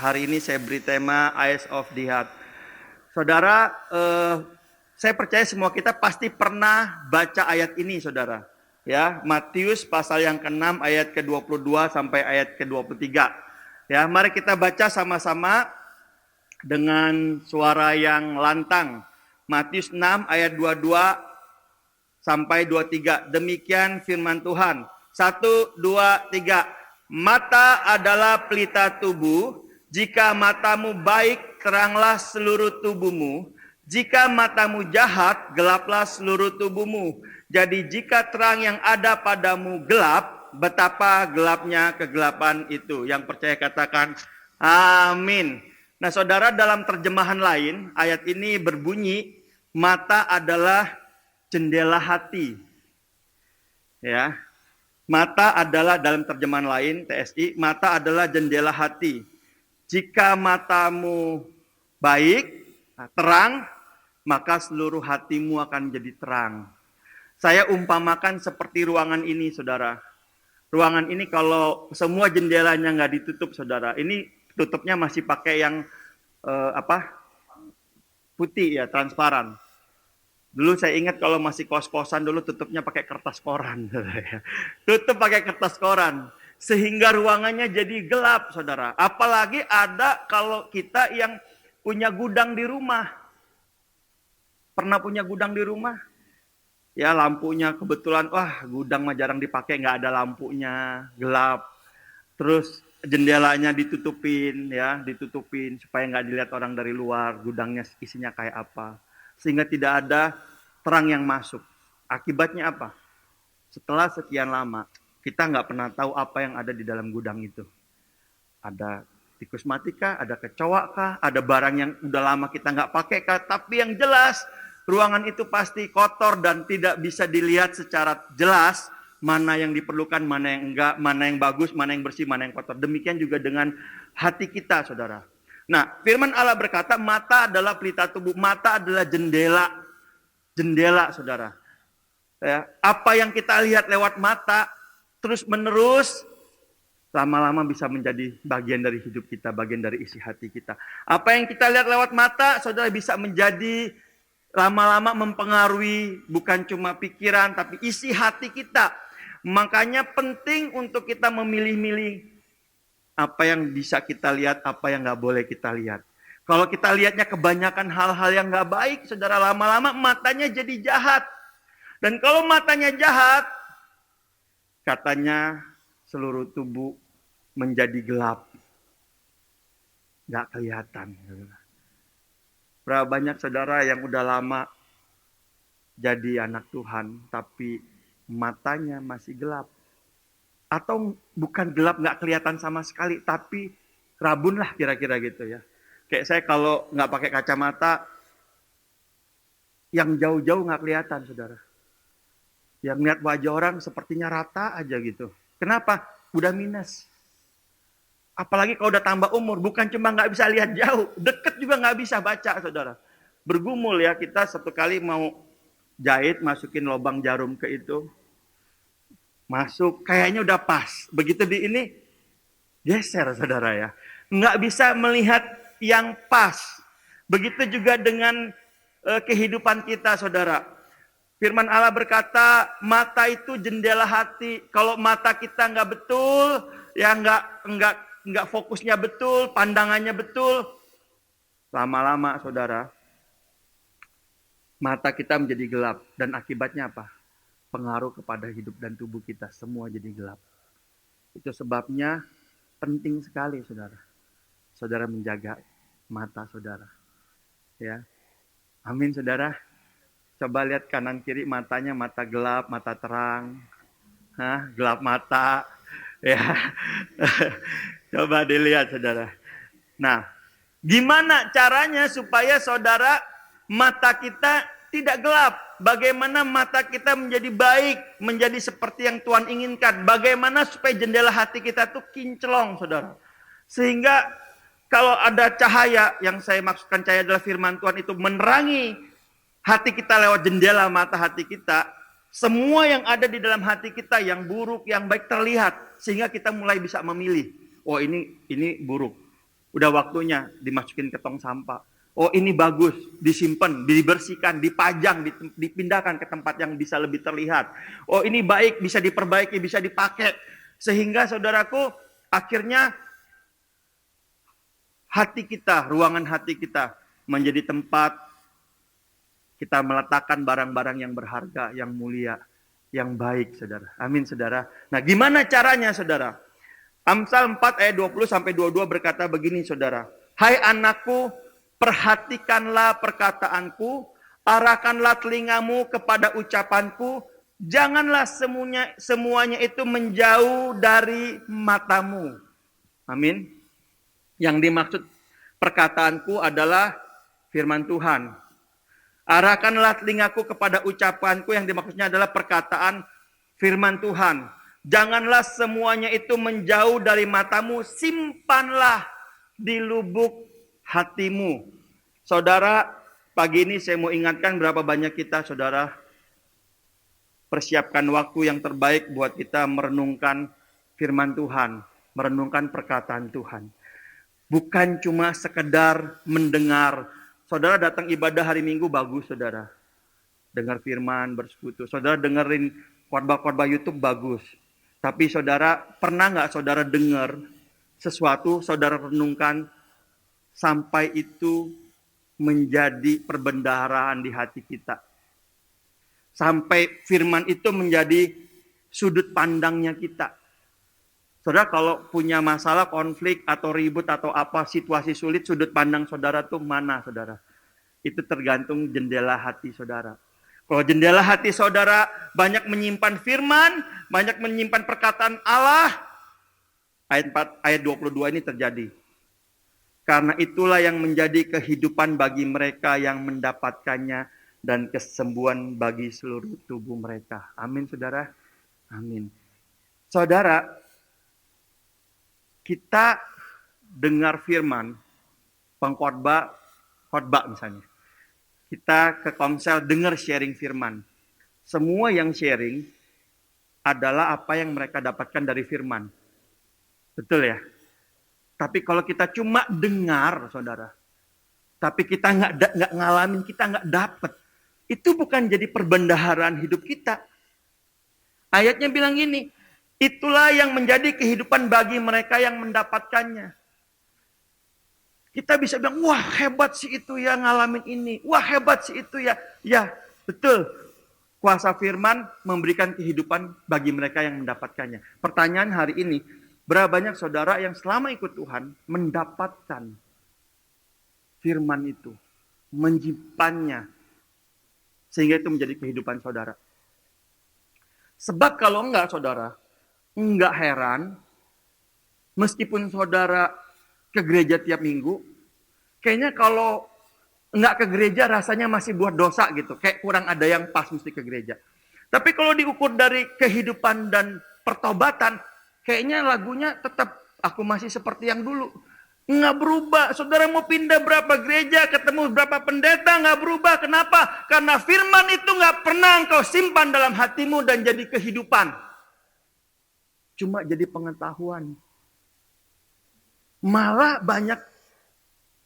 Hari ini saya beri tema Eyes of the Heart. Saudara, saya percaya semua kita pasti pernah baca ayat ini, saudara. Ya, Matius pasal yang ke-6 ayat ke-22 sampai ayat ke-23. Ya, mari kita baca sama-sama dengan suara yang lantang. Matius 6 ayat 22 sampai 23. Demikian firman Tuhan. 1, 2, 3. Mata adalah pelita tubuh. Jika matamu baik, teranglah seluruh tubuhmu. Jika matamu jahat, gelaplah seluruh tubuhmu. Jadi jika terang yang ada padamu gelap, betapa gelapnya kegelapan itu. Yang percaya katakan amin. Nah, saudara, dalam terjemahan lain, ayat ini berbunyi, mata adalah jendela hati. Ya. Mata adalah, dalam terjemahan lain, TSI, mata adalah jendela hati. Jika matamu baik, terang, maka seluruh hatimu akan jadi terang. Saya umpamakan seperti ruangan ini, saudara. Ruangan ini kalau semua jendelanya nggak ditutup, saudara. Ini tutupnya masih pakai yang putih ya, transparan. Dulu saya ingat kalau masih kos-kosan dulu tutupnya pakai kertas koran. Tutup pakai kertas koran. Sehingga ruangannya jadi gelap, saudara. Apalagi ada kalau kita yang punya gudang di rumah. Pernah punya gudang di rumah? Ya, lampunya kebetulan, wah, gudang mah jarang dipakai, nggak ada lampunya, gelap. Terus jendelanya ditutupin, ya, ditutupin supaya nggak dilihat orang dari luar, gudangnya isinya kayak apa. Sehingga tidak ada terang yang masuk. Akibatnya apa? Setelah sekian lama, kita nggak pernah tahu apa yang ada di dalam gudang itu. Ada tikus mati kah? Ada kecoa kah? Ada barang yang udah lama kita nggak pakai kah? Tapi yang jelas, ruangan itu pasti kotor dan tidak bisa dilihat secara jelas mana yang diperlukan, mana yang enggak, mana yang bagus, mana yang bersih, mana yang kotor. Demikian juga dengan hati kita, saudara. Nah, firman Allah berkata, mata adalah pelita tubuh, mata adalah jendela. Jendela, saudara. Ya, apa yang kita lihat lewat mata, terus menerus, lama-lama bisa menjadi bagian dari hidup kita, bagian dari isi hati kita. Apa yang kita lihat lewat mata, saudara, bisa menjadi lama-lama mempengaruhi bukan cuma pikiran, tapi isi hati kita. Makanya penting untuk kita memilih-milih apa yang bisa kita lihat, apa yang nggak boleh kita lihat. Kalau kita lihatnya kebanyakan hal-hal yang nggak baik, saudara, lama-lama matanya jadi jahat. Dan kalau matanya jahat, katanya seluruh tubuh menjadi gelap. Nggak kelihatan. Berapa banyak saudara yang udah lama jadi anak Tuhan, tapi matanya masih gelap. Atau bukan gelap, nggak kelihatan sama sekali, tapi rabun lah kira-kira gitu ya. Kayak saya kalau nggak pakai kacamata, yang jauh-jauh nggak kelihatan, saudara. Yang lihat wajah orang sepertinya rata aja gitu. Kenapa? Udah minus. Apalagi kalau udah tambah umur, bukan cuma nggak bisa lihat jauh, deket juga nggak bisa baca, saudara. Bergumul ya, kita satu kali mau jahit, masukin lubang jarum ke itu, masuk, kayaknya udah pas. Begitu di ini, geser, saudara ya. Nggak bisa melihat yang pas. Begitu juga dengan kehidupan kita, saudara. Firman Allah berkata, mata itu jendela hati. Kalau mata kita nggak betul, ya nggak fokusnya betul, pandangannya betul, lama-lama, saudara, mata kita menjadi gelap. Dan akibatnya apa? Pengaruh kepada hidup dan tubuh kita, semua jadi gelap. Itu sebabnya penting sekali, saudara. Saudara menjaga mata saudara. Ya. Amin, saudara. Coba lihat kanan kiri, matanya mata gelap, mata terang. Gelap mata. Ya. Coba dilihat, saudara. Nah, gimana caranya supaya saudara mata kita tidak gelap? Bagaimana mata kita menjadi baik, menjadi seperti yang Tuhan inginkan? Bagaimana supaya jendela hati kita tuh kinclong, saudara? Sehingga kalau ada cahaya, yang saya maksudkan cahaya adalah firman Tuhan itu menerangi hati kita lewat jendela mata hati kita, semua yang ada di dalam hati kita, yang buruk, yang baik terlihat. Sehingga kita mulai bisa memilih, oh ini buruk, Udah waktunya dimasukin ke tong sampah. Oh ini bagus, disimpan, dibersihkan, dipajang, dipindahkan ke tempat yang bisa lebih terlihat. Oh ini baik, bisa diperbaiki, bisa dipakai. Sehingga saudaraku, akhirnya hati kita, ruangan hati kita menjadi tempat kita meletakkan barang-barang yang berharga, yang mulia, yang baik, saudara. Amin, saudara. Nah, gimana caranya, saudara? Amsal 4 ayat 20 sampai 22 berkata begini, saudara. Hai anakku, perhatikanlah perkataanku, arahkanlah telingamu kepada ucapanku, janganlah semuanya itu menjauh dari matamu. Amin. Yang dimaksud perkataanku adalah firman Tuhan. Arahkanlah telingaku kepada ucapanku, yang dimaksudnya adalah perkataan firman Tuhan. Janganlah semuanya itu menjauh dari matamu, simpanlah di lubuk hatimu. Saudara, pagi ini saya mau ingatkan berapa banyak kita, saudara, persiapkan waktu yang terbaik buat kita merenungkan firman Tuhan, merenungkan perkataan Tuhan. Bukan cuma sekedar mendengar. Saudara datang ibadah hari Minggu bagus, saudara. Dengar firman, bersekutu. Saudara dengerin khotbah-khotbah YouTube bagus. Tapi saudara, pernah nggak saudara dengar sesuatu, saudara renungkan, sampai itu menjadi perbendaharaan di hati kita. Sampai firman itu menjadi sudut pandangnya kita. Saudara kalau punya masalah, konflik, atau ribut, atau apa, situasi sulit, sudut pandang saudara tuh mana, saudara? Itu tergantung jendela hati saudara. Kalau jendela hati saudara banyak menyimpan firman, banyak menyimpan perkataan Allah, ayat 4, ayat 22 ini terjadi. Karena itulah yang menjadi kehidupan bagi mereka yang mendapatkannya dan kesembuhan bagi seluruh tubuh mereka. Amin, saudara. Amin. Saudara, kita dengar firman, pengkhotbah, khotbah misalnya. Kita ke komsel dengar sharing firman. Semua yang sharing adalah apa yang mereka dapatkan dari firman. Betul ya? Tapi kalau kita cuma dengar, saudara, tapi kita nggak ngalamin, kita nggak dapat, itu bukan jadi perbendaharaan hidup kita. Ayatnya bilang gini, itulah yang menjadi kehidupan bagi mereka yang mendapatkannya. Kita bisa bilang, wah hebat sih itu ya ngalamin ini. Wah hebat sih itu ya. Ya, betul. Kuasa firman memberikan kehidupan bagi mereka yang mendapatkannya. Pertanyaan hari ini, berapa banyak saudara yang selama ikut Tuhan mendapatkan firman itu. Menyimpannya. Sehingga itu menjadi kehidupan saudara. Sebab kalau enggak saudara, enggak heran, meskipun saudara ke gereja tiap minggu, kayaknya kalau enggak ke gereja rasanya masih buat dosa gitu. Kayak kurang ada yang pas mesti ke gereja. Tapi kalau diukur dari kehidupan dan pertobatan, kayaknya lagunya tetap aku masih seperti yang dulu. Nggak berubah. Saudara mau pindah berapa gereja, ketemu berapa pendeta, nggak berubah. Kenapa? Karena firman itu nggak pernah engkau simpan dalam hatimu dan jadi kehidupan. Cuma jadi pengetahuan. Malah banyak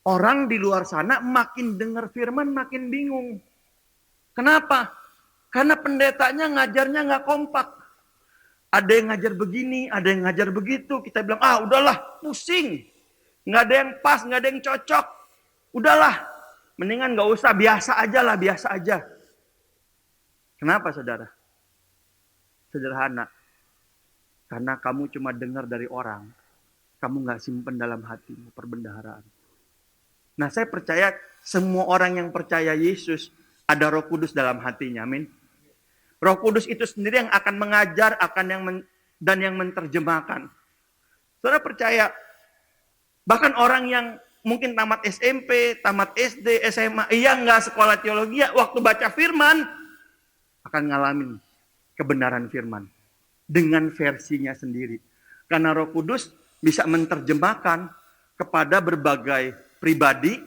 orang di luar sana makin dengar firman makin bingung. Kenapa? Karena pendetanya ngajarnya nggak kompak. Ada yang ngajar begini, ada yang ngajar begitu. Kita bilang, udahlah, pusing. Nggak ada yang pas, nggak ada yang cocok. Udahlah, mendingan nggak usah, biasa aja lah, biasa aja. Kenapa saudara? Sederhana. Karena kamu cuma dengar dari orang. Kamu nggak simpen dalam hatimu perbendaharaan. Nah, saya percaya semua orang yang percaya Yesus ada Roh Kudus dalam hatinya. Amin. Roh Kudus itu sendiri yang akan mengajar, dan yang menerjemahkan. Saudara percaya, bahkan orang yang mungkin tamat SMP, tamat SD, SMA, nggak sekolah teologi, waktu baca firman, akan ngalamin kebenaran firman. Dengan versinya sendiri. Karena Roh Kudus bisa menerjemahkan kepada berbagai pribadi,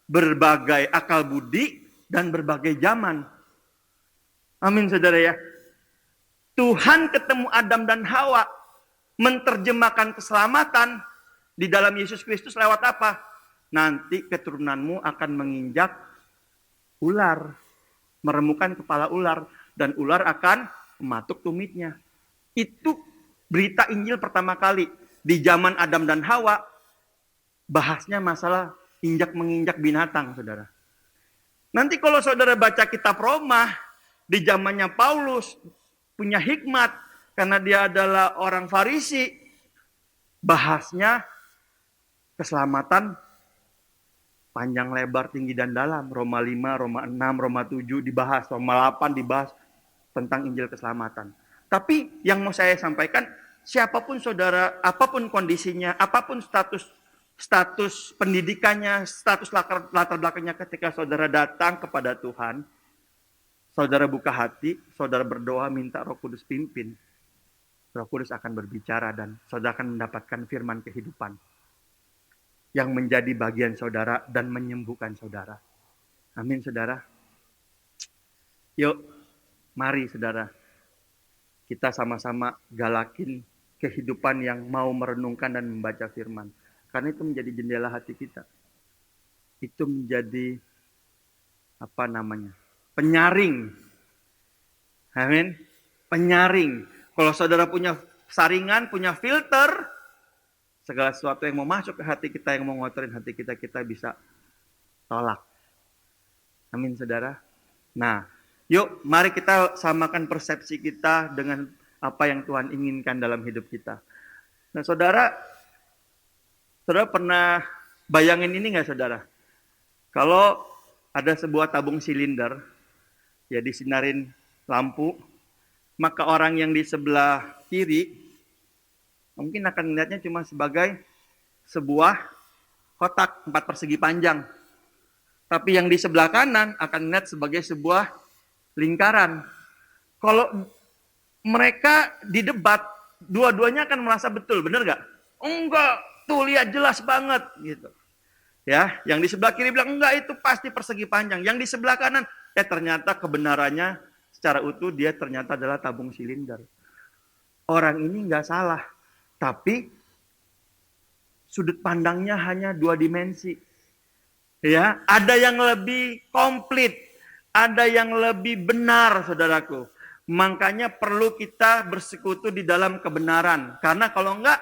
berbagai akal budi, dan berbagai zaman. Amin saudara ya. Tuhan ketemu Adam dan Hawa, menerjemahkan keselamatan Di dalam Yesus Kristus lewat apa? Nanti keturunanmu akan menginjak ular, meremukan kepala ular, dan ular akan mematuk tumitnya. Itu berita Injil pertama kali. Di zaman Adam dan Hawa, bahasnya masalah injak-menginjak binatang, saudara. Nanti kalau saudara baca kitab Roma, di zamannya Paulus, punya hikmat, karena dia adalah orang Farisi, bahasnya keselamatan panjang lebar tinggi dan dalam. Roma 5, Roma 6, Roma 7 dibahas, Roma 8 dibahas tentang Injil keselamatan. Tapi yang mau saya sampaikan, siapapun saudara, apapun kondisinya, apapun status pendidikannya, status latar belakangnya, ketika saudara datang kepada Tuhan, saudara buka hati, saudara berdoa minta Roh Kudus pimpin. Roh Kudus akan berbicara dan saudara akan mendapatkan firman kehidupan yang menjadi bagian saudara dan menyembuhkan saudara. Amin, saudara. Yuk, mari saudara, kita sama-sama galakin kehidupan yang mau merenungkan dan membaca firman. Karena itu menjadi jendela hati kita. Itu menjadi penyaring. Amin. Penyaring. Kalau saudara punya saringan, punya filter, segala sesuatu yang mau masuk ke hati kita, yang mau ngotorin hati kita, kita bisa tolak. Amin, saudara. Nah, yuk mari kita samakan persepsi kita dengan apa yang Tuhan inginkan dalam hidup kita. Nah, saudara pernah bayangin ini nggak, saudara? Kalau ada sebuah tabung silinder, ya disinarin lampu, maka orang yang di sebelah kiri mungkin akan melihatnya cuma sebagai sebuah kotak 4 persegi panjang. Tapi yang di sebelah kanan akan melihat sebagai sebuah lingkaran. Kalau mereka didebat, dua-duanya akan merasa betul, benar nggak? Enggak, tuh lihat jelas banget gitu. Ya, yang di sebelah kiri bilang enggak, itu pasti persegi panjang. Yang di sebelah kanan, ternyata kebenarannya secara utuh dia ternyata adalah tabung silinder. Orang ini nggak salah. Tapi sudut pandangnya hanya 2 dimensi. Ya, ada yang lebih komplit, ada yang lebih benar, saudaraku. Makanya perlu kita bersekutu di dalam kebenaran. Karena kalau enggak,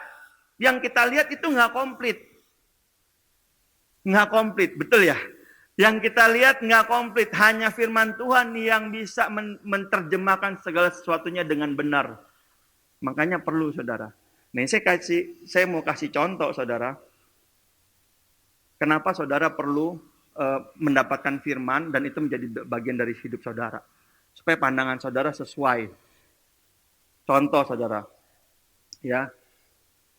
yang kita lihat itu enggak komplit. Enggak komplit, betul ya? Yang kita lihat enggak komplit, hanya firman Tuhan yang bisa menerjemahkan segala sesuatunya dengan benar. Makanya perlu, saudara. Nih saya mau kasih contoh, saudara. Kenapa saudara perlu mendapatkan firman dan itu menjadi bagian dari hidup saudara. Supaya pandangan saudara sesuai. Contoh, saudara. Ya.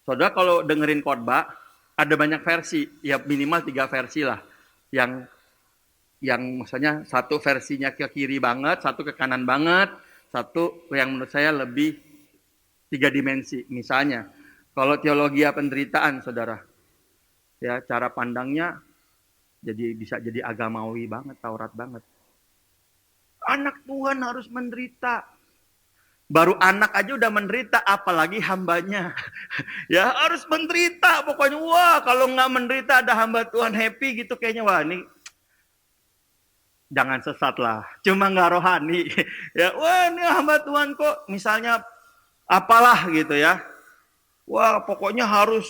Saudara kalau dengerin khotbah, ada banyak versi, ya minimal 3 versi lah. Yang maksudnya satu versinya ke kiri banget, satu ke kanan banget, satu yang menurut saya lebih 3 dimensi. Misalnya, kalau teologi penderitaan, saudara, ya cara pandangnya bisa jadi agamawi banget, Taurat banget. Anak Tuhan harus menderita. Baru anak aja udah menderita, apalagi hambanya. Ya harus menderita, pokoknya wah kalau nggak menderita ada hamba Tuhan happy gitu kayaknya, wah ini jangan sesat lah, cuma nggak rohani. Ya wah ini hamba Tuhan kok misalnya apalah gitu ya. Wah, pokoknya harus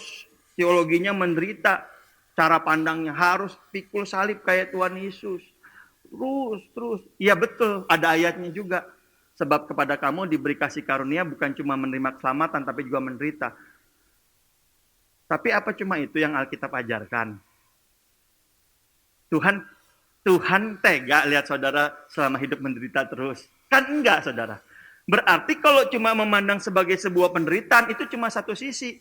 teologinya menderita. Cara pandangnya harus pikul salib kayak Tuhan Yesus. Terus. Iya betul, ada ayatnya juga. Sebab kepada kamu diberi kasih karunia bukan cuma menerima keselamatan, tapi juga menderita. Tapi apa cuma itu yang Alkitab ajarkan? Tuhan tega lihat saudara selama hidup menderita terus. Kan enggak, saudara. Berarti kalau cuma memandang sebagai sebuah penderitaan, itu cuma satu sisi.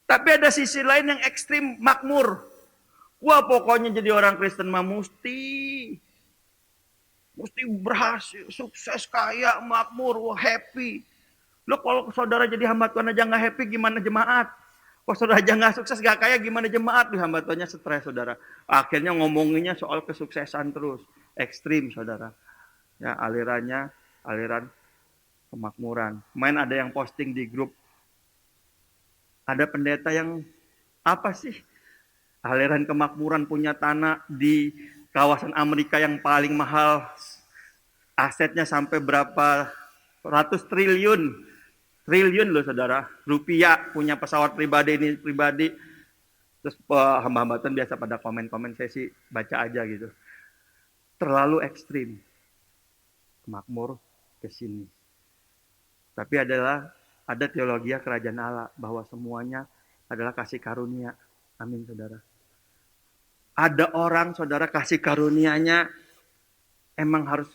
Tapi ada sisi lain yang ekstrim, makmur. Wah pokoknya jadi orang Kristen mah mesti berhasil, sukses, kaya, makmur, wah happy. Loh kalau saudara jadi hamba Tuhan aja nggak happy, gimana jemaat? Kalau saudara aja nggak sukses, nggak kaya, gimana jemaat? Di hamba Tuhannya stres, saudara. Akhirnya ngomonginnya soal kesuksesan terus. Ekstrim, saudara. Ya, aliran kemakmuran. Main ada yang posting di grup. Ada pendeta yang Apa sih? Aliran kemakmuran punya tanah di kawasan Amerika yang paling mahal, asetnya sampai berapa ratus triliun loh saudara, rupiah, punya pesawat pribadi ini pribadi. Terus hamba-hamba Tuhan biasa pada komen-komen, saya sih baca aja gitu. Terlalu ekstrim, makmur ke sini. Tapi ada teologi kerajaan Allah, bahwa semuanya adalah kasih karunia. Amin saudara. Ada orang saudara kasih karunianya emang harus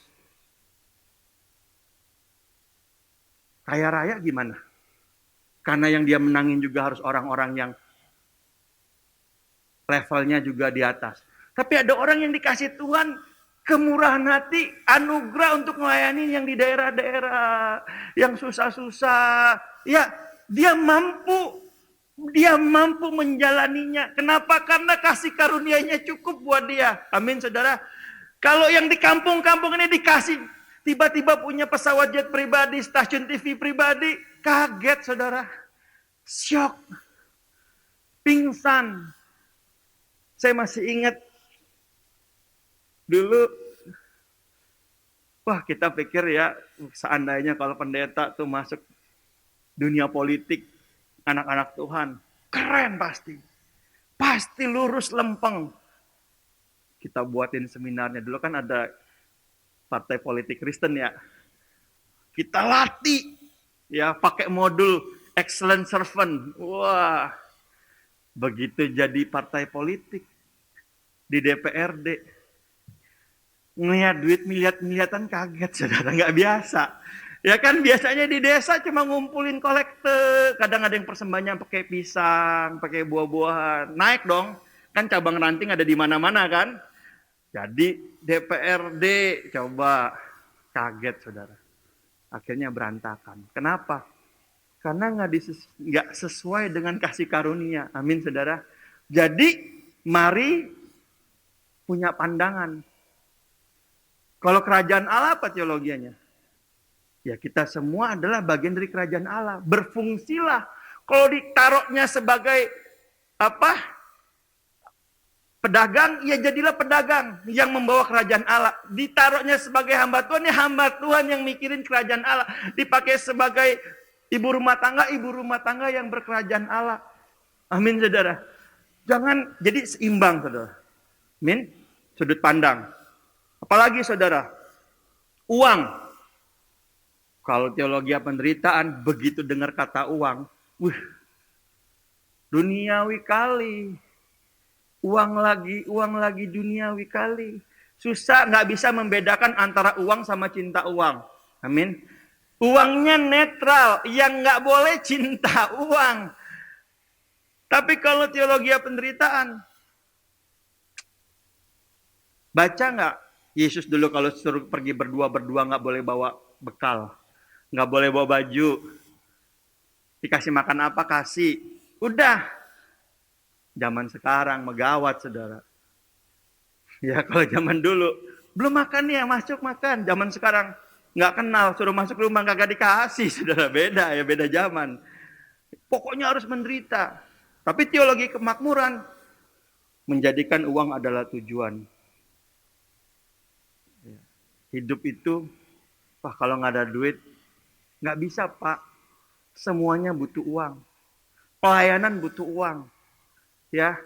kaya raya gimana? Karena yang dia menangin juga harus orang-orang yang levelnya juga di atas. Tapi ada orang yang dikasih Tuhan kemurahan hati, anugerah untuk melayani yang di daerah-daerah, yang susah-susah. Ya, dia mampu menjalaninya. Kenapa? Karena kasih karunia-Nya cukup buat dia. Amin, saudara. Kalau yang di kampung-kampung ini dikasih, tiba-tiba punya pesawat jet pribadi, stasiun TV pribadi, kaget, saudara. Syok. Pingsan. Saya masih ingat dulu, wah kita pikir ya, seandainya kalau pendeta tuh masuk dunia politik, anak-anak Tuhan, keren pasti. Pasti lurus lempeng. Kita buatin seminarnya. Dulu kan ada partai politik Kristen ya. Kita latih, ya pakai modul excellent servant. Wah, begitu jadi partai politik di DPRD, ngeliat duit miliat-miliatan kaget, saudara, nggak biasa. Ya kan biasanya di desa cuma ngumpulin kolekte, kadang ada yang persembahannya pakai pisang, pakai buah-buahan, naik dong, kan cabang ranting ada di mana-mana kan. Jadi DPRD coba, kaget saudara, akhirnya berantakan. Kenapa? Karena nggak sesuai dengan kasih karunia. Amin saudara. Jadi mari punya pandangan. Kalau kerajaan Allah apa teologianya? Ya kita semua adalah bagian dari kerajaan Allah. Berfungsilah. Kalau ditaruhnya sebagai pedagang, ya jadilah pedagang yang membawa kerajaan Allah. Ditaruhnya sebagai hamba Tuhan, ya hamba Tuhan yang mikirin kerajaan Allah. Dipakai sebagai ibu rumah tangga yang berkerajaan Allah. Amin saudara. Jangan, jadi seimbang saudara. Amin. Sudut pandang. Apalagi saudara, uang. Kalau teologi penderitaan, begitu dengar kata uang, duniawi kali. Uang lagi duniawi kali. Susah, nggak bisa membedakan antara uang sama cinta uang. Amin. Uangnya netral, yang nggak boleh cinta uang. Tapi kalau teologi penderitaan, baca nggak? Yesus dulu kalau suruh pergi berdua nggak boleh bawa bekal, nggak boleh bawa baju. Dikasih makan apa? Kasih. Udah. Zaman sekarang megawat saudara. Ya kalau zaman dulu belum makan ya masuk makan. Zaman sekarang nggak kenal, suruh masuk rumah kagak dikasih saudara. Beda ya, beda zaman. Pokoknya harus menderita. Tapi teologi kemakmuran menjadikan uang adalah tujuan. Hidup itu, wah kalau nggak ada duit, nggak bisa pak. Semuanya butuh uang. Pelayanan butuh uang. Ya,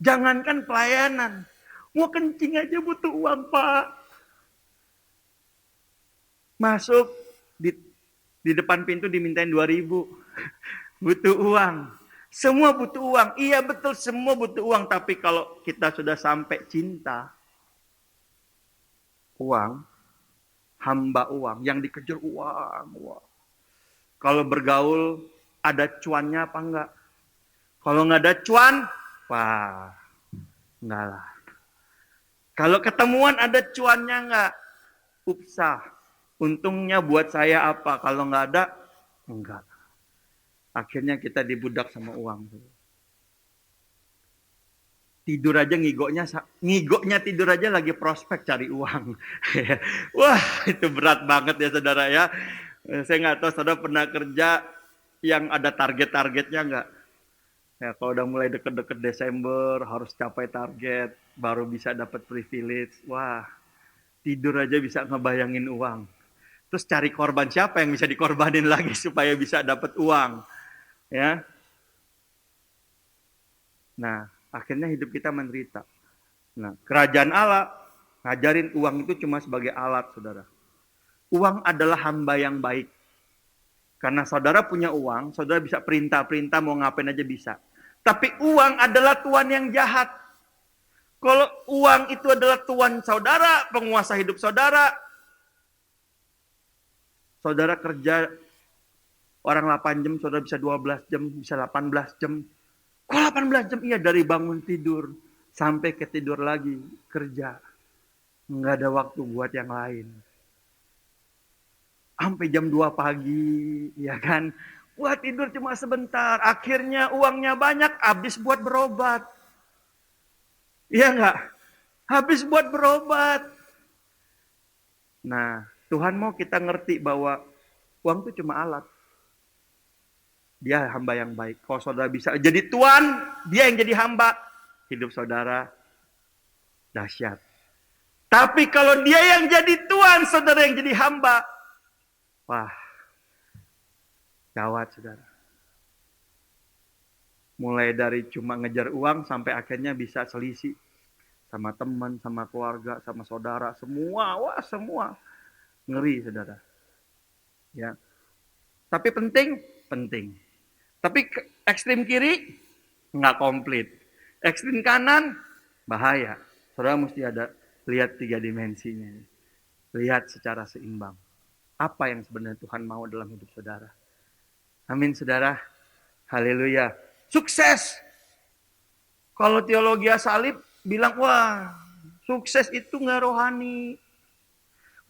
jangankan pelayanan, mau kencing aja butuh uang pak. Masuk di depan pintu dimintain 2.000, butuh uang. Semua butuh uang. Iya betul, semua butuh uang. Tapi kalau kita sudah sampai cinta, uang, hamba uang, yang dikejar uang. Kalau bergaul, ada cuannya apa enggak? Kalau nggak ada cuan, wah, enggak lah. Kalau ketemuan ada cuannya enggak? Upsah. Untungnya buat saya apa? Kalau nggak ada, enggak. Akhirnya kita dibudak sama uang. Tidur aja ngigoknya tidur aja lagi prospek cari uang. Wah, itu berat banget ya saudara ya. Saya nggak tahu saudara pernah kerja yang ada target-targetnya nggak? Ya, kalau udah mulai deket-deket Desember, harus capai target, baru bisa dapat privilege. Wah, tidur aja bisa ngebayangin uang. Terus cari korban, siapa yang bisa dikorbanin lagi supaya bisa dapat uang. Ya. Nah, akhirnya hidup kita menderita. Nah, kerajaan Allah ngajarin uang itu cuma sebagai alat, saudara. Uang adalah hamba yang baik. Karena saudara punya uang, saudara bisa perintah-perintah mau ngapain aja bisa. Tapi uang adalah tuan yang jahat. Kalau uang itu adalah tuan saudara, penguasa hidup saudara, saudara kerja orang 8 jam, saudara bisa 12 jam, bisa 18 jam. Kok 18 jam? Iya, dari bangun tidur sampai ke tidur lagi, kerja. Nggak ada waktu buat yang lain. Sampai jam 2 pagi, ya kan? Wah, tidur cuma sebentar. Akhirnya uangnya banyak, habis buat berobat. Iya nggak? Habis buat berobat. Nah, Tuhan mau kita ngerti bahwa uang itu cuma alat. Dia hamba yang baik. Kalau saudara bisa jadi tuan, dia yang jadi hamba. Hidup saudara dahsyat. Tapi kalau dia yang jadi tuan, saudara yang jadi hamba. Wah, gawat saudara. Mulai dari cuma ngejar uang sampai akhirnya bisa selisih sama teman, sama keluarga, sama saudara, semua, wah semua ngeri saudara. Ya, tapi penting. Tapi ekstrim kiri nggak komplit, ekstrim kanan bahaya. Saudara mesti ada lihat 3 dimensinya, lihat secara seimbang. Apa yang sebenarnya Tuhan mau dalam hidup saudara? Amin saudara, haleluya. Sukses. Kalau teologi salib bilang, wah, sukses itu nggak rohani.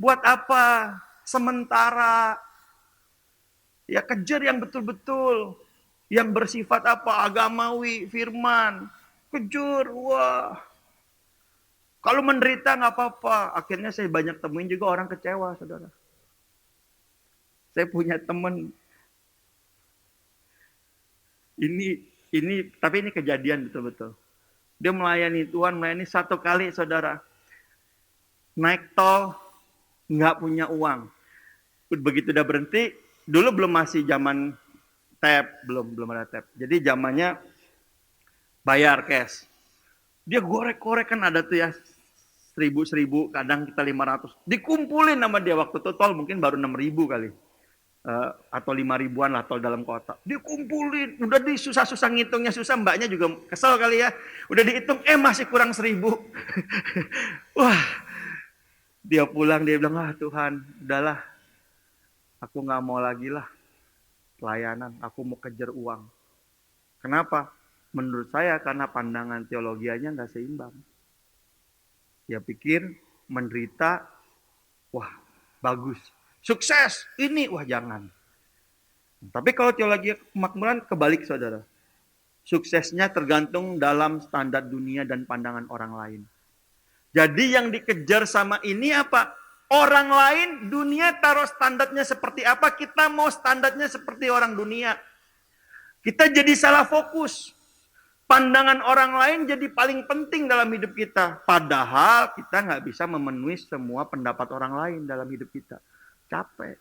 Buat apa? Sementara. Ya kejar yang betul-betul. Yang bersifat apa? Agamawi, firman. Kejar, wah. Kalau menderita nggak apa-apa. Akhirnya saya banyak temuin juga orang kecewa, saudara. Saya punya teman. Tapi ini kejadian betul-betul. Dia melayani Tuhan, melayani 1 kali, saudara. Naik tol, nggak punya uang. Begitu udah berhenti, dulu belum masih zaman tap, belum ada tap. Jadi zamannya bayar cash. Dia gorek-gorek kan ada tuh ya, 1.000, kadang kita 500. Dikumpulin sama dia waktu itu tol mungkin baru 6.000 kali. Atau 5.000-an lah tol dalam kota. Dikumpulin, udah susah-susah ngitungnya, susah, mbaknya juga kesel kali ya. Udah dihitung, masih kurang 1.000. Wah, dia pulang, dia bilang, Tuhan, udahlah, aku gak mau lagi lah pelayanan, aku mau kejar uang. Kenapa? Menurut saya karena pandangan teologianya gak seimbang. Dia pikir menderita, wah bagus. Sukses, ini, wah jangan. Tapi kalau teologi kemakmuran kebalik saudara. Suksesnya tergantung dalam standar dunia dan pandangan orang lain. Jadi yang dikejar sama ini apa? Orang lain, dunia taruh standarnya seperti apa, kita mau standarnya seperti orang dunia. Kita jadi salah fokus. Pandangan orang lain jadi paling penting dalam hidup kita. Padahal kita nggak bisa memenuhi semua pendapat orang lain dalam hidup kita. Capek.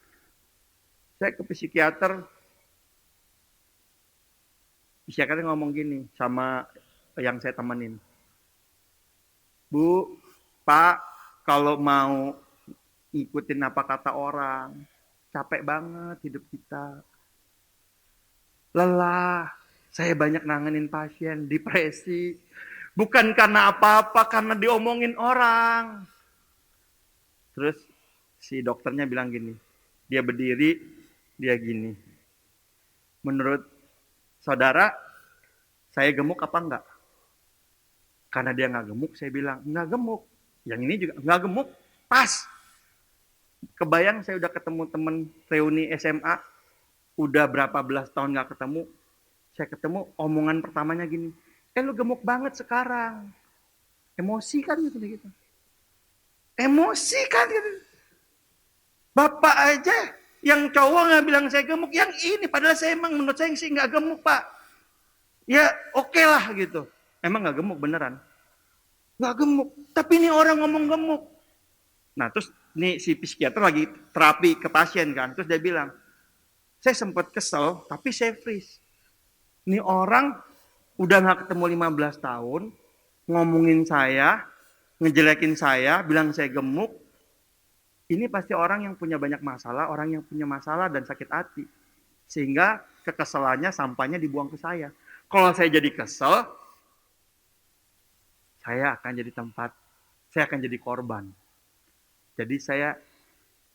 Saya ke psikiater ngomong gini sama yang saya temenin. Bu, Pak, kalau mau ikutin apa kata orang, capek banget hidup kita. Lelah, saya banyak nanganin pasien, depresi. Bukan karena apa-apa, karena diomongin orang. Terus si dokternya bilang gini, dia berdiri, dia gini. Menurut saudara, saya gemuk apa enggak? Karena dia nggak gemuk, saya bilang, nggak gemuk. Yang ini juga nggak gemuk, pas. Kebayang saya udah ketemu temen reuni SMA, udah berapa belas tahun nggak ketemu, saya ketemu, omongan pertamanya gini, lu gemuk banget sekarang. Emosi kan gitu. Emosi kan gitu. Bapak aja yang cowok nggak bilang saya gemuk, yang ini padahal saya emang menurut saya sih nggak gemuk Pak. Ya oke lah gitu. Emang gak gemuk beneran? Gak gemuk. Tapi ini orang ngomong gemuk. Nah terus nih si psikiater lagi terapi ke pasien kan. Terus dia bilang, saya sempat kesel tapi saya freeze. Ini orang udah gak ketemu 15 tahun, ngomongin saya, ngejelekin saya, bilang saya gemuk. Ini pasti orang yang punya banyak masalah, orang yang punya masalah dan sakit hati. Sehingga kekesalannya, sampahnya dibuang ke saya. Kalau saya jadi kesel, saya akan jadi tempat, saya akan jadi korban. Jadi saya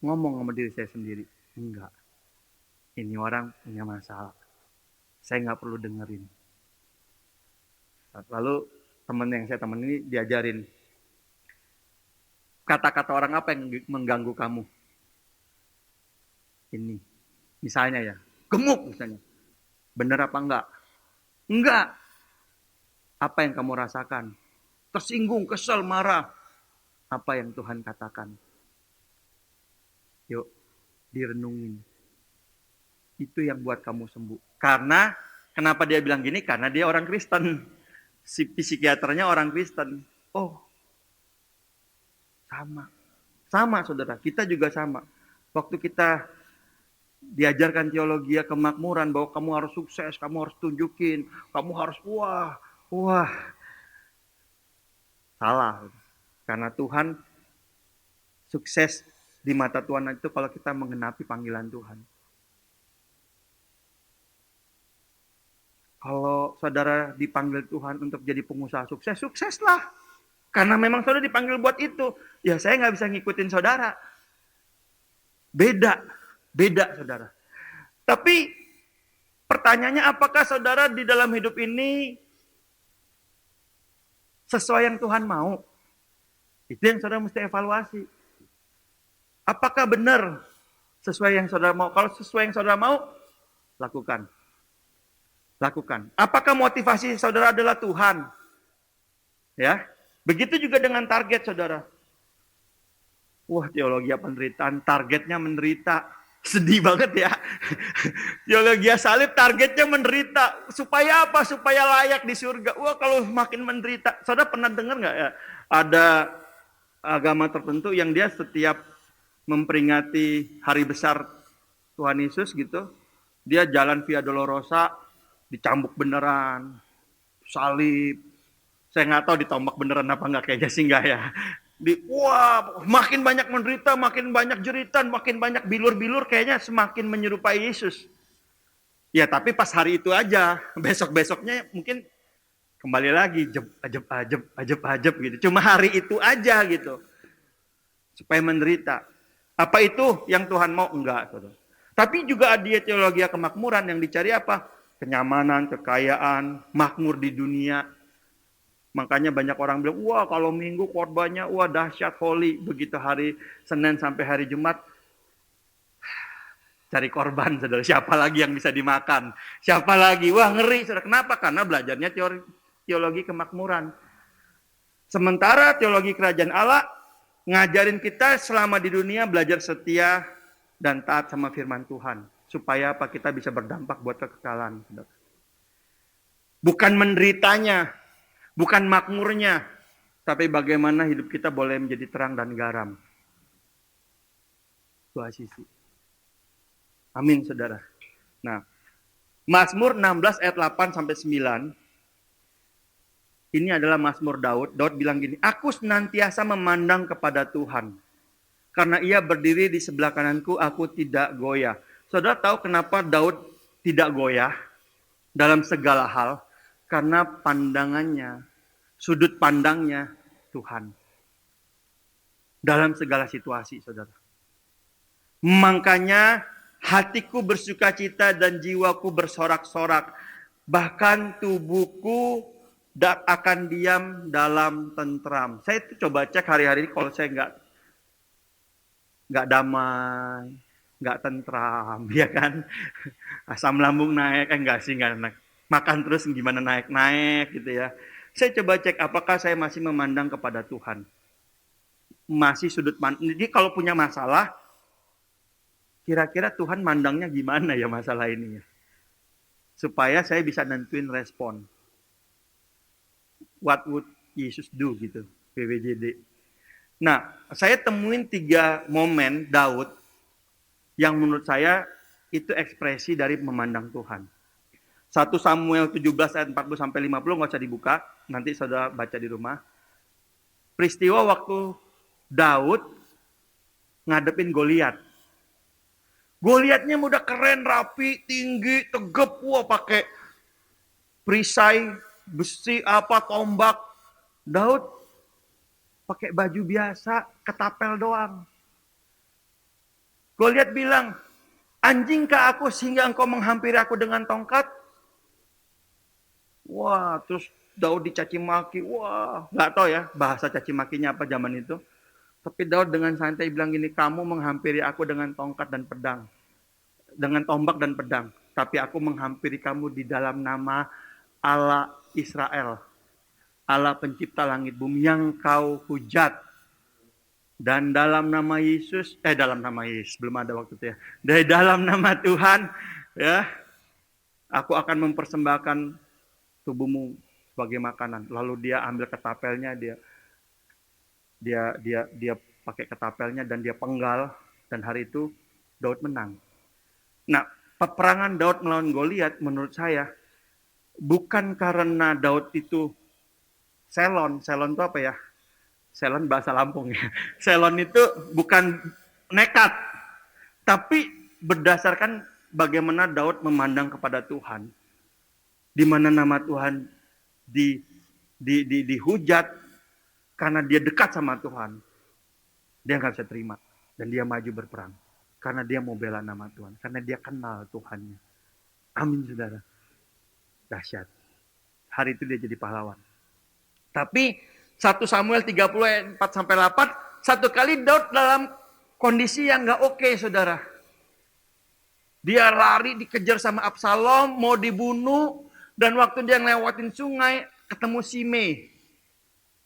ngomong sama diri saya sendiri, enggak, ini orang punya masalah, saya nggak perlu dengerin. Lalu teman yang saya teman ini diajarin, kata-kata orang apa yang mengganggu kamu? Ini, misalnya ya, gemuk misalnya, bener apa enggak? Enggak. Apa yang kamu rasakan? Tersinggung, kesel, marah. Apa yang Tuhan katakan? Yuk, direnungin. Itu yang buat kamu sembuh. Karena, kenapa dia bilang gini? Karena dia orang Kristen. Si psikiaternya orang Kristen. Oh, sama. Sama saudara, kita juga sama. Waktu kita diajarkan teologi kemakmuran, bahwa kamu harus sukses, kamu harus tunjukin, kamu harus wah. Salah. Karena Tuhan, sukses di mata Tuhan itu kalau kita menggenapi panggilan Tuhan. Kalau saudara dipanggil Tuhan untuk jadi pengusaha sukses, sukseslah. Karena memang saudara dipanggil buat itu. Ya saya nggak bisa ngikutin saudara. Beda saudara. Tapi pertanyaannya, apakah saudara di dalam hidup ini sesuai yang Tuhan mau? Itu yang saudara mesti evaluasi. Apakah benar sesuai yang saudara mau? Kalau sesuai yang saudara mau, lakukan. Apakah motivasi saudara adalah Tuhan? Ya, begitu juga dengan target saudara. Wah, teologi penderitaan, targetnya menderita. Sedih banget ya. Teologi salib targetnya menderita. Supaya apa? Supaya layak di surga. Wah, kalau makin menderita. Saudara pernah dengar nggak ya? Ada agama tertentu yang dia setiap memperingati hari besar Tuhan Yesus gitu, dia jalan Via Dolorosa, dicambuk beneran, salib. Saya nggak tahu ditombak beneran apa nggak, kayaknya sih nggak ya. Wah, makin banyak menderita, makin banyak jeritan, makin banyak bilur-bilur, kayaknya semakin menyerupai Yesus. Ya tapi pas hari itu aja, besok-besoknya mungkin kembali lagi ajeb gitu. Cuma hari itu aja gitu, supaya menderita. Apa itu yang Tuhan mau? Enggak, saudara. Tapi juga ada teologi kemakmuran yang dicari apa? Kenyamanan, kekayaan, makmur di dunia. Makanya banyak orang bilang, wah kalau minggu korbannya, wah dahsyat holy. Begitu hari Senin sampai hari Jumat, cari korban, saudara. Siapa lagi yang bisa dimakan? Siapa lagi? Wah ngeri, saudara. Kenapa? Karena belajarnya teologi kemakmuran. Sementara teologi kerajaan Allah ngajarin kita selama di dunia belajar setia dan taat sama firman Tuhan. Supaya apa? Kita bisa berdampak buat kekekalan. Bukan menderitanya, bukan makmurnya, tapi bagaimana hidup kita boleh menjadi terang dan garam. Dua sisi. Amin, saudara. Nah, Mazmur 16 ayat 8 sampai 9. Ini adalah Mazmur Daud. Daud bilang gini, aku senantiasa memandang kepada Tuhan. Karena ia berdiri di sebelah kananku, aku tidak goyah. Saudara tahu kenapa Daud tidak goyah dalam segala hal? Karena pandangannya, sudut pandangnya Tuhan. Dalam segala situasi, saudara. Makanya hatiku bersukacita dan jiwaku bersorak-sorak. Bahkan tubuhku akan diam dalam tentram. Saya itu coba cek hari-hari ini, kalau saya nggak damai, nggak tentram, ya kan? Asam lambung naik, enggak sih, nggak naik. Makan terus gimana naik-naik gitu ya. Saya coba cek apakah saya masih memandang kepada Tuhan. Masih sudut pandang. Jadi kalau punya masalah, kira-kira Tuhan mandangnya gimana ya masalah ini ya? supaya saya bisa nentuin respon. What would Jesus do gitu, PWJD. Nah, saya temuin 3 momen Daud yang menurut saya itu ekspresi dari memandang Tuhan. 1 Samuel 17 ayat 40 sampai 50 nggak usah dibuka, nanti saudara baca di rumah. Peristiwa waktu Daud ngadepin Goliat. Goliatnya udah keren, rapi, tinggi, tegap, wah pakai perisai, besi, tombak. Daud pakai baju biasa, ketapel doang. Goliat bilang, anjingkah aku sehingga engkau menghampiri aku dengan tongkat? Wah, terus Daud dicaci maki. Wah, nggak tahu ya bahasa caci makinya apa zaman itu. Tapi Daud dengan santai bilang gini, kamu menghampiri aku dengan tongkat dan pedang. Dengan tombak dan pedang. Tapi aku menghampiri kamu di dalam nama Allah Israel. Allah pencipta langit bumi yang kau hujat. Dan dalam nama Yesus, belum ada waktu itu ya. Dari dalam nama Tuhan, ya, aku akan mempersembahkan tubuhmu sebagai makanan. Lalu dia ambil ketapelnya, dia pakai ketapelnya dan dia penggal, dan hari itu Daud menang. Nah, peperangan Daud melawan Goliat menurut saya bukan karena Daud itu selon itu apa ya? Selon bahasa Lampung ya. Selon itu bukan nekat, tapi berdasarkan bagaimana Daud memandang kepada Tuhan. Di mana nama Tuhan dihujat karena dia dekat sama Tuhan. Dia nggak bisa terima dan dia maju berperang karena dia mau bela nama Tuhan, karena dia kenal Tuhannya. Amin, saudara. Dahsyat. Hari itu dia jadi pahlawan. Tapi 1 Samuel 30 ayat 4 sampai 8, satu kali Daud dalam kondisi yang nggak oke, saudara. Dia lari dikejar sama Absalom, mau dibunuh, dan waktu dia ngelewatin sungai, ketemu Simei.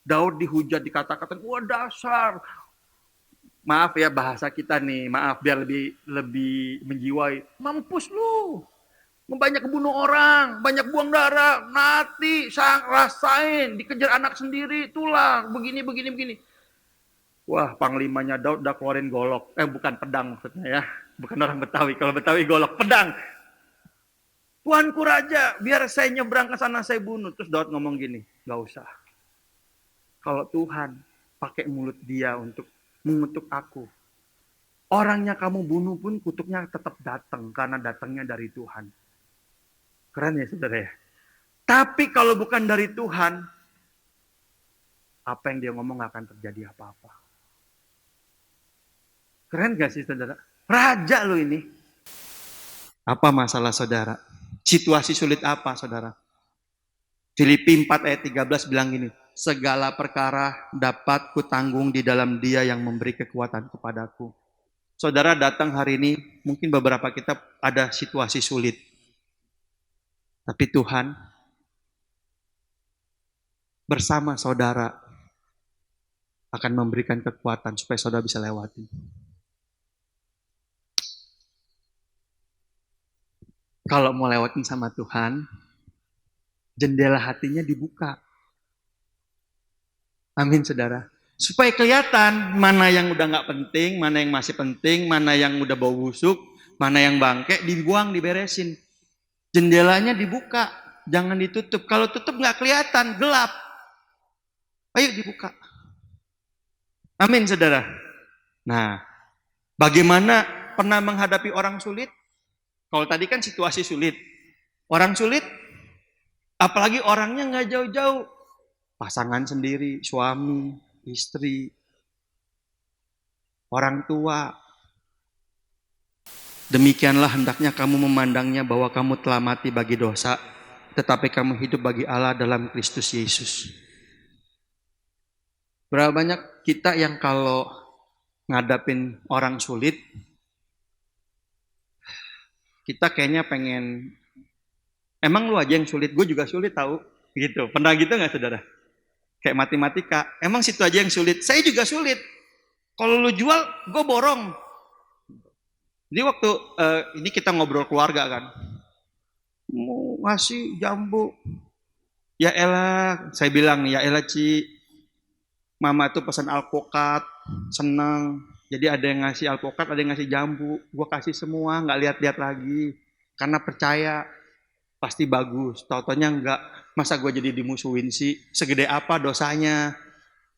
Daud dihujat, dikata-katain, wah dasar. Maaf ya bahasa kita nih, maaf biar lebih menjiwai. Mampus lu. Banyak kebunuh orang, banyak buang darah, nanti rasain, dikejar anak sendiri, itulah, begini. Wah, panglimanya Daud udah keluarin golok. Bukan pedang maksudnya ya. Bukan orang Betawi, kalau Betawi golok, pedang. Tuanku Raja, biar saya nyebrang ke sana, saya bunuh. Terus Daud ngomong gini, gak usah. Kalau Tuhan pakai mulut dia untuk mengutuk aku, orangnya kamu bunuh pun kutuknya tetap datang, karena datangnya dari Tuhan. Keren ya saudara ya. Tapi kalau bukan dari Tuhan, apa yang dia ngomong gak akan terjadi apa-apa. Keren gak sih saudara? Raja lo ini. Apa masalah saudara? Situasi sulit apa saudara? Filipi 4 ayat 13 bilang gini, segala perkara dapat kutanggung di dalam Dia yang memberi kekuatan kepadaku. Saudara datang hari ini, mungkin beberapa kita ada situasi sulit. Tapi Tuhan bersama saudara akan memberikan kekuatan supaya saudara bisa lewati. Kalau mau lewatin sama Tuhan, jendela hatinya dibuka. Amin saudara. Supaya kelihatan mana yang udah gak penting, mana yang masih penting, mana yang udah bau busuk, mana yang bangke, dibuang, diberesin. Jendelanya dibuka, jangan ditutup. Kalau tutup gak kelihatan, gelap. Ayo dibuka. Amin saudara. Nah, bagaimana pernah menghadapi orang sulit? Kalau tadi kan situasi sulit. Orang sulit, apalagi orangnya gak jauh-jauh. Pasangan sendiri, suami, istri, orang tua. Demikianlah hendaknya kamu memandangnya bahwa kamu telah mati bagi dosa, tetapi kamu hidup bagi Allah dalam Kristus Yesus. Berapa banyak kita yang kalau ngadapin orang sulit, kita kayaknya pengen, emang lu aja yang sulit, gue juga sulit tahu, gitu. Pernah gitu nggak saudara? Kayak matematika, emang situ aja yang sulit, saya juga sulit. Kalau lu jual, gue borong. Jadi waktu ini kita ngobrol keluarga kan, mau ngasih jambu. Ya elah, saya bilang ya elah Ci, mama tuh pesan alpukat, seneng. Jadi ada yang ngasih alpukat, ada yang ngasih jambu. Gua kasih semua, nggak lihat-lihat lagi. Karena percaya pasti bagus. Tau-taunya enggak. Masa gue jadi dimusuhin sih? Segede apa dosanya?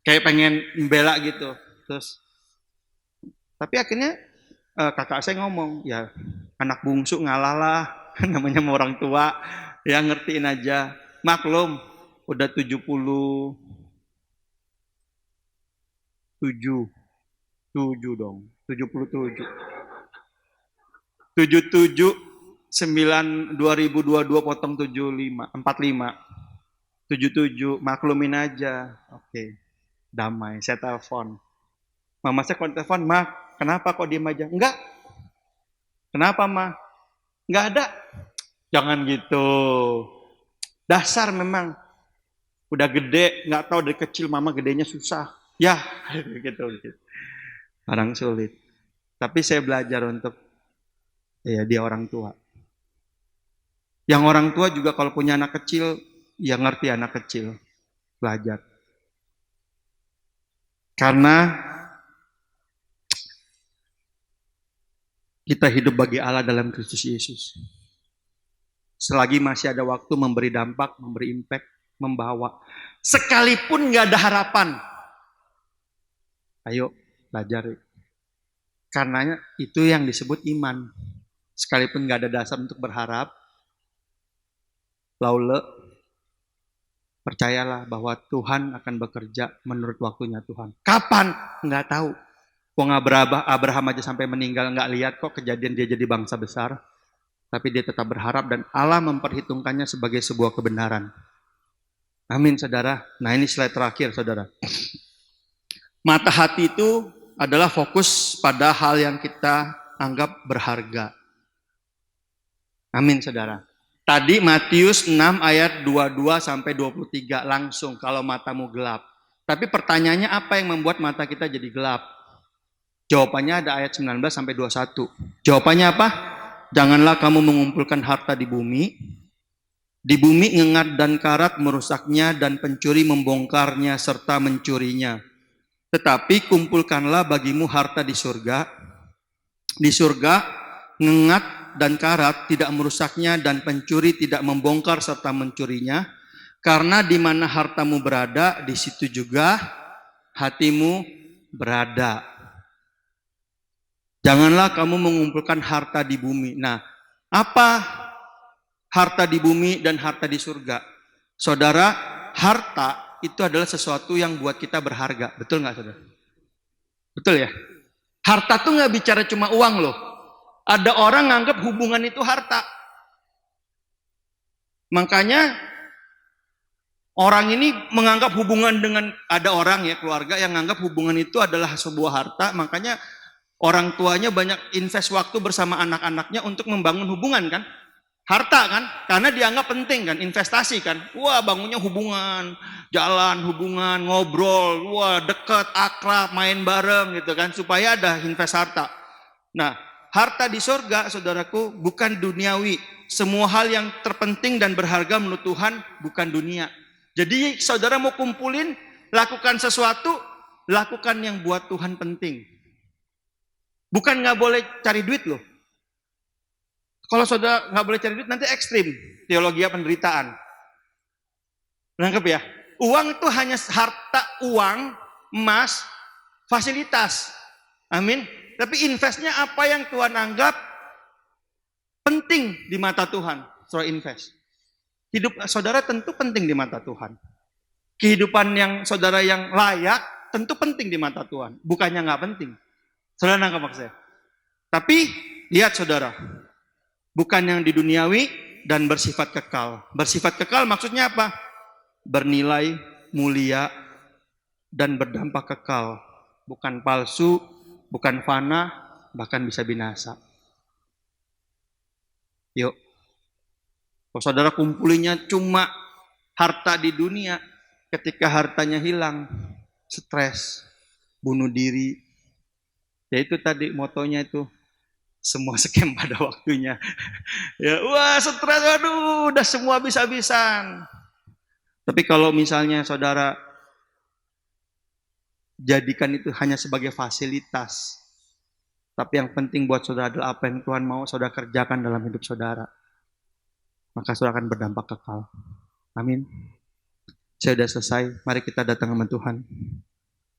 Kayak pengen membela gitu. Terus, tapi akhirnya kakak saya ngomong, ya anak bungsu ngalah lah. Namanya sama orang tua. Ya ngertiin aja. Maklum, udah 77. 7 dong. 77. 77 9 2022 potong 75 45 77 maklumin aja. Oke, damai. Saya telepon. Mama saya kalau telepon, "Ma, kenapa kok diem aja?" "Enggak." "Kenapa, Ma?" "Enggak ada." Jangan gitu. Dasar memang. Udah gede, nggak tahu dari kecil mama gedenya susah. Ya, gitu. Orang sulit. Tapi saya belajar untuk ya dia orang tua. Yang orang tua juga kalau punya anak kecil, ya ngerti anak kecil. Belajar. Karena kita hidup bagi Allah dalam Kristus Yesus. Selagi masih ada waktu memberi dampak, memberi impact, membawa. Sekalipun nggak ada harapan. Ayo, belajar. Karena itu yang disebut iman. Sekalipun nggak ada dasar untuk berharap, laule, percayalah bahwa Tuhan akan bekerja menurut waktunya Tuhan. Kapan? Nggak tahu. Wong Abraham aja sampai meninggal nggak lihat kok kejadian dia jadi bangsa besar. Tapi dia tetap berharap dan Allah memperhitungkannya sebagai sebuah kebenaran. Amin, saudara. Nah ini slide terakhir, saudara. Mata hati itu adalah fokus pada hal yang kita anggap berharga. Amin, saudara. Tadi Matius 6 ayat 22 sampai 23 langsung kalau matamu gelap. Tapi pertanyaannya apa yang membuat mata kita jadi gelap? Jawabannya ada ayat 19 sampai 21. Jawabannya apa? Janganlah kamu mengumpulkan harta di bumi. Di bumi ngengat dan karat merusaknya dan pencuri membongkarnya serta mencurinya. Tetapi kumpulkanlah bagimu harta di surga. Di surga ngengat dan karat tidak merusaknya dan pencuri tidak membongkar serta mencurinya. Karena di mana hartamu berada, di situ juga hatimu berada. Janganlah kamu mengumpulkan harta di bumi. Nah, apa harta di bumi dan harta di surga? Saudara, harta itu adalah sesuatu yang buat kita berharga. Betul nggak, saudara? Betul ya? Harta tuh nggak bicara cuma uang loh. Ada orang nganggap hubungan itu harta. Makanya orang ini menganggap hubungan dengan, ada orang ya, keluarga yang menganggap hubungan itu adalah sebuah harta. Makanya orang tuanya banyak invest waktu bersama anak-anaknya untuk membangun hubungan kan. Harta kan, karena dianggap penting kan, investasi kan. Wah, bangunnya hubungan, jalan hubungan, ngobrol, wah deket, akrab, main bareng gitu kan, supaya ada invest harta. Nah, harta di surga, saudaraku, bukan duniawi. Semua hal yang terpenting dan berharga menurut Tuhan bukan dunia. Jadi saudara mau kumpulin, lakukan sesuatu, lakukan yang buat Tuhan penting. Bukan nggak boleh cari duit loh. Kalau saudara nggak boleh cari duit nanti ekstrim teologi penderitaan. Nangkep ya? Uang itu hanya harta, uang, emas, fasilitas. Amin. Tapi investnya apa yang Tuhan anggap penting di mata Tuhan. Saudara invest. Hidup saudara tentu penting di mata Tuhan. Kehidupan yang saudara yang layak tentu penting di mata Tuhan. Bukannya nggak penting. Saudara nangkap maksud saya? Tapi lihat saudara, bukan yang di duniawi dan bersifat kekal. Bersifat kekal maksudnya apa? Bernilai, mulia, dan berdampak kekal. Bukan palsu, bukan fana, bahkan bisa binasa. Yuk, kalau saudara kumpulinya cuma harta di dunia, ketika hartanya hilang, stres, bunuh diri. Ya itu tadi motonya itu, semua scam pada waktunya. Ya, wah stres, aduh, udah semua habis-habisan. Tapi kalau misalnya saudara jadikan itu hanya sebagai fasilitas, tapi yang penting buat saudara adalah apa yang Tuhan mau saudara kerjakan dalam hidup saudara, maka saudara akan berdampak kekal. Amin. Saya sudah selesai. Mari kita datang sama Tuhan.